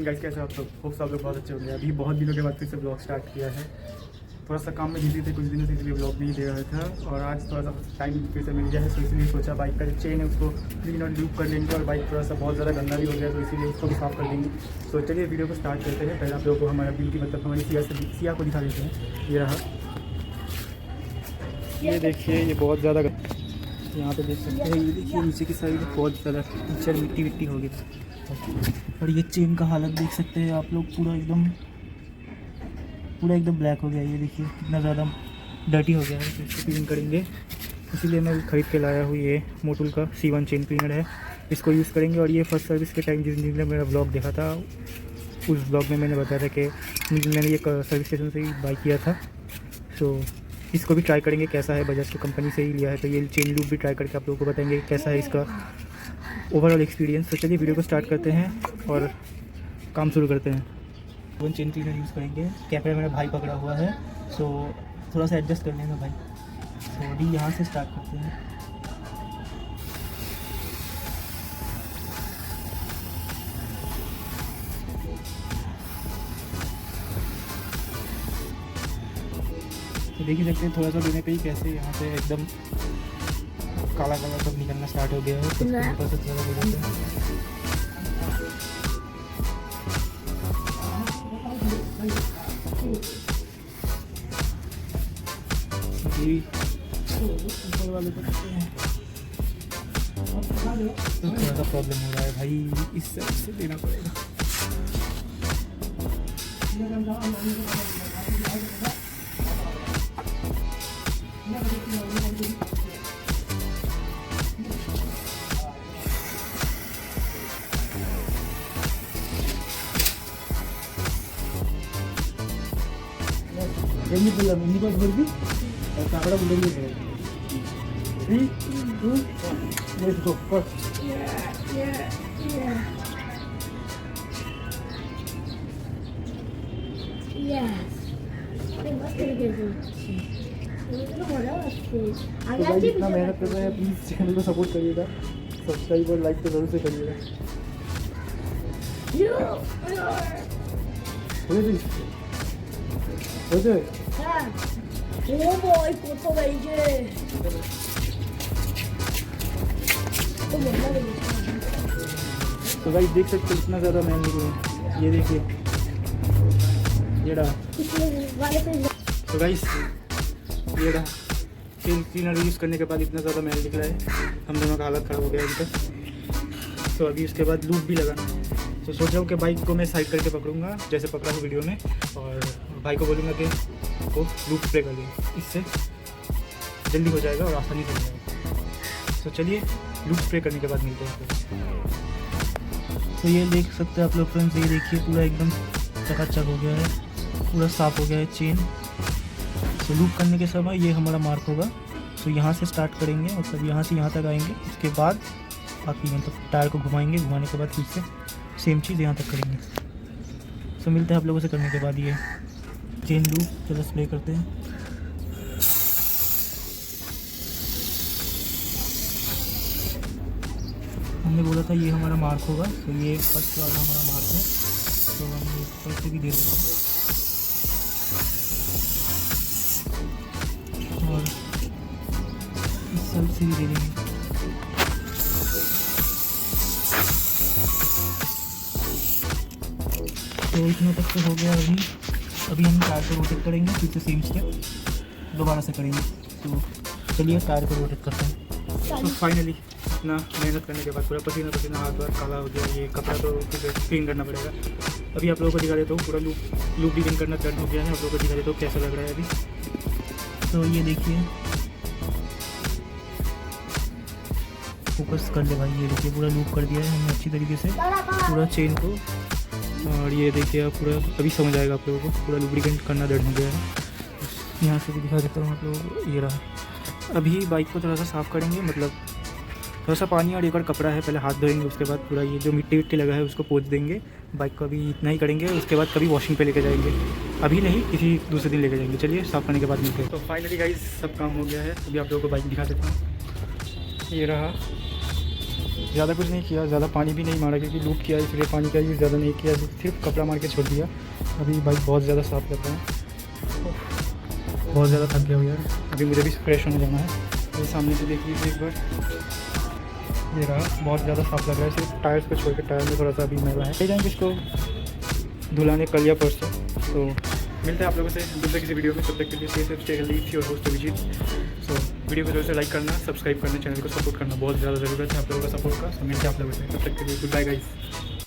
Guys, कैसे आप सब? होप सब लोग बहुत अच्छे होंगे। अभी बहुत दिनों के बाद फिर से ब्लॉग स्टार्ट किया है। थोड़ा सा काम में बिजी थे कुछ दिनों से, इसलिए ब्लॉग नहीं दे रहा था। और आज थोड़ा सा टाइम फिर से मिल गया है, तो इसलिए सोचा बाइक का जो चेन है उसको क्लीन और लूप कर लेंगे। और बाइक थोड़ा सा बहुत ज़्यादा गंदा भी हो गया, तो इसीलिए उसको भी साफ़ कर लेंगे। तो चलिए वीडियो को स्टार्ट करते हैं। पहले आप लोगों को हमारा ब्यूटी मतलब हमारी सिया को दिखा देते हैं। ये रहा, ये देखिए, ये बहुत ज़्यादा यहाँ पे देख सकते हैं। ये देखिए नीचे की साइड बहुत ज़्यादा कीचड़ मिट्टी हो गई। और ये चेन का हालत देख सकते हैं आप लोग, पूरा एकदम ब्लैक हो गया। ये देखिए कितना ज़्यादा डर्टी हो गया है। तो इसको क्लीन करेंगे, इसीलिए मैं ख़रीद के लाया हूँ। ये मोटूल का C1 चेन क्लीनर है, इसको यूज़ करेंगे। और ये फर्स्ट सर्विस के टाइम जिसने मेरा ब्लॉग देखा था, उस ब्लॉग में मैंने बताया था कि मैंने ये सर्विस स्टेशन से ही बाई किया था। तो इसको भी ट्राई करेंगे कैसा है। बजाज की कंपनी से ही लिया है, तो ये चेन लूप भी ट्राई करके आप लोगों को बताएंगे कैसा है इसका ओवरऑल एक्सपीरियंस। तो चलिए वीडियो को स्टार्ट करते हैं और काम शुरू करते हैं। वन चेन क्लीनर यूज़ करेंगे। कैमरा मेरा भाई पकड़ा हुआ है, तो थोड़ा सा एडजस्ट कर लेना भाई। तो अभी यहाँ से स्टार्ट करते हैं। तो देख ही सकते हैं थोड़ा सा देने पे ही कैसे यहाँ से एकदम काला काला सब निकलना स्टार्ट हो गया है। तो थोड़ा सा ज़्यादा हो जाता है। तो थोड़ा सा प्रॉब्लम हो रहा है भाई, इस साइड से देना पड़ेगा। इन्हीं पर भर भी और काकड़ा बुलेंगे। 3, 2, 1, let's go. First. Yeah. Yes. तो भाई इतना मेहनत कर रहे हैं, प्लीज़ चैनल को सपोर्ट करिएगा, सब्सक्राइब और लाइक तो ज़रूर से करिएगा। हो जाए तो भाई देख सकते हो इतना ज़्यादा मैल निकले। ये देखिए, ये रहा। तो गाइस ये रहा, चेन क्लीनर यूज़ करने के बाद इतना ज़्यादा मैल निकला है, हम दोनों का हालत ख़राब हो गया इनका। तो अभी उसके बाद लूप भी लगाना। तो सोच रहा हूँ कि बाइक को मैं साइड करके पकड़ूंगा, जैसे पकड़ा हूँ वीडियो में, और भाई को बोलूँगा कि वो लूप स्प्रे कर दें, इससे जल्दी हो जाएगा और आसानी से हो जाएगा। तो चलिए लूप स्प्रे करने के बाद मिलते हैं। तो ये देख सकते हैं आप लोग फ्रेंड्स, ये देखिए पूरा एकदम चकाचक हो गया है, पूरा साफ़ हो गया है चेन। तो लूप करने के समय ये हमारा मार्क होगा। तो यहाँ से स्टार्ट करेंगे, मतलब यहाँ से यहाँ तक आएंगे, उसके बाद बाकी मतलब टायर को घुमाएंगे, घुमाने के बाद फिर से सेम चीज़ यहाँ तक करेंगे। तो मिलते हैं आप लोगों से करने के बाद ये चेन लूप। चलो स्प्रे करते हैं। हमने बोला था ये हमारा मार्क होगा, तो ये फर्स्ट वाला हमारा मार्क है। तो हम ऊपर से भी दे देंगे और इस साइड से भी दे देंगे। तो इतना तक तो हो गया। अभी हम टायर को रोटेट करेंगे, फिर से सेम स्टेप दोबारा से करेंगे। तो चलिए टायर को रोटेट करते हैं। तो फाइनली इतना मेहनत करने के बाद पूरा पसीना हाथ वाथ काला हो गया। ये कपड़ा तो फिर क्लीन करना पड़ेगा। अभी आप लोगों को दिखा देता हूँ, पूरा लूप डिजाइन करना स्टार्ट हो गया है। आप लोगों को दिखा देता हूँ कैसा लग रहा है अभी। तो ये देखिए, फोकस कर ले भाई, ये देखिए पूरा लूप कर दिया है हमने अच्छी तरीके से पूरा चेन को। और ये देखिए आप पूरा, अभी समझ आएगा आप लोगों को, पूरा लुब्रिकेंट करना डन हो गया है। यहाँ से भी दिखा देता हूँ आप लोगों को, ये रहा। अभी बाइक को थोड़ा सा साफ़ करेंगे, मतलब थोड़ा सा पानी और एक और कपड़ा है, पहले हाथ धोएंगे, उसके बाद पूरा ये जो मिट्टी लगा है उसको पोंछ देंगे। बाइक को अभी इतना ही करेंगे, उसके बाद कभी वॉशिंग पे लेके जाएंगे, अभी नहीं, किसी दूसरे दिन लेके जाएंगे। चलिए साफ़ करने के बाद मिलते हैं। तो फाइनली गाइस सब काम हो गया है। अभी आप लोगों को बाइक दिखा देता हूँ। ये रहा, ज़्यादा कुछ नहीं किया, ज़्यादा पानी भी नहीं मारा क्योंकि लूप किया इसलिए पानी का यूज़ ज़्यादा नहीं किया, सिर्फ कपड़ा मार के छोड़ दिया। अभी बाइक बहुत ज़्यादा साफ़ लग रहा है, बहुत ज़्यादा थक गया हूँ यार। अभी मुझे भी फ्रेश होने जाना है। ये सामने से देख लीजिए एक बार, ये रहा, बहुत ज़्यादा साफ़ लग रहा है। सिर्फ टायर्स को छोड़ के, टायर में थोड़ा सा अभी मैला है। ले जाएंगे इसको धुलाने कल या परसों। तो मिलते हैं आप लोगों से दूसरे किसी वीडियो में। तब तक के लिए safe stay healthy, your host Abhijeet. So video को जरूर से लाइक करना, सब्सक्राइब करना, चैनल को सपोर्ट करना, बहुत ज़्यादा ज़रूरत है आप लोगों का सपोर्ट का। तो मिलते हैं आप लोगों से, तब तक के लिए गुड बाय गाइस।